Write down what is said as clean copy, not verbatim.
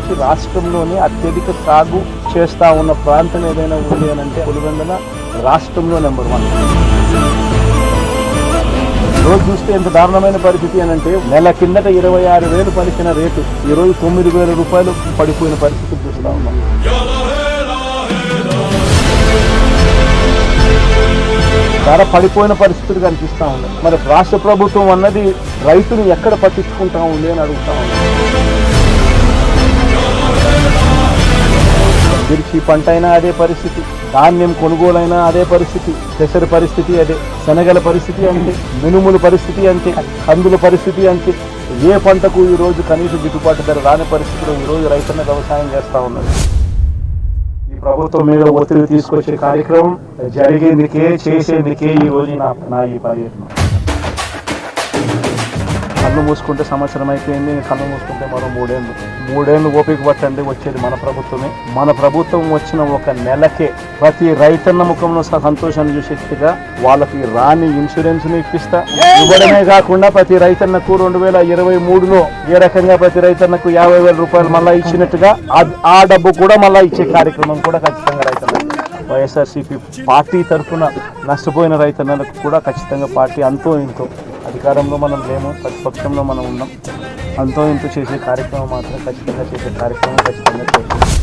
సంబంధించి రాష్ట్రంలోనే అత్యధిక సాగు చేస్తూ ఉన్న ప్రాంతం ఏదైనా ఉంది అని అంటే పులివెందుల రాష్ట్రంలో నెంబర్ 1. రోజు చూస్తే ఎంత దారుణమైన పరిస్థితి అని అంటే నెల కిందట 26,000 పలికిన రేటు ఈరోజు 9,000 రూపాయలు పడిపోయిన పరిస్థితి చూస్తూ ఉన్నాం. ధర పడిపోయిన పరిస్థితులు కనిపిస్తూ ఉన్నాయి. మరి రాష్ట్ర ప్రభుత్వం అన్నది రైతుని ఎక్కడ పట్టించుకుంటా ఉంది అని అడుగుతా ఉంది. మిర్చి పంట అయినా అదే పరిస్థితి, ధాన్యం కొనుగోలైనా అదే పరిస్థితి, పెసర పరిస్థితి అదే, శనగల పరిస్థితి అంతే, మినుముల పరిస్థితి అంతే, కందుల పరిస్థితి అంతే. ఏ పంటకు ఈరోజు కనీస గిట్టుబాటు ధర రాని పరిస్థితిలో ఈరోజు రైతున్న వ్యవసాయం చేస్తూ ఉన్నారు. ఈ ప్రభుత్వం మీద ఒత్తిడి తీసుకొచ్చే కార్యక్రమం జరిగేందుకే చేసేందుకే ఈరోజు నా ఈ పర్యటన. కళ్ళు మూసుకుంటే సంవత్సరం అయిపోయింది, కళ్ళు మూసుకుంటే మరో 3 ఏళ్ళు ఓపిక పట్టండి, వచ్చేది మన ప్రభుత్వమే. మన ప్రభుత్వం వచ్చిన ఒక నెలకే ప్రతి రైతన్న ముఖంలో సంతోషాన్ని చూసేట్టుగా వాళ్ళకి రాని ఇన్సూరెన్స్ని ఇప్పిస్తా. ఇవ్వడమే కాకుండా ప్రతి రైతన్నకు 2023లో ఏ రకంగా ప్రతి రైతన్నకు 50,000 రూపాయలు మళ్ళా ఇచ్చినట్టుగా ఆ డబ్బు కూడా మళ్ళా ఇచ్చే కార్యక్రమం కూడా ఖచ్చితంగా రైతన్నకు వైఎస్ఆర్సీపీ పార్టీ తరఫున నష్టపోయిన రైతన్నలకు కూడా ఖచ్చితంగా పార్టీ అంతో ఇంతో, అధికారంలో మనం లేము, ప్రతిపక్షంలో మనం ఉన్నాం, అంతో ఇంతో చేసే కార్యక్రమం మాత్రం ఖచ్చితంగా చేసే కార్యక్రమం ఖచ్చితంగా చేస్తాం.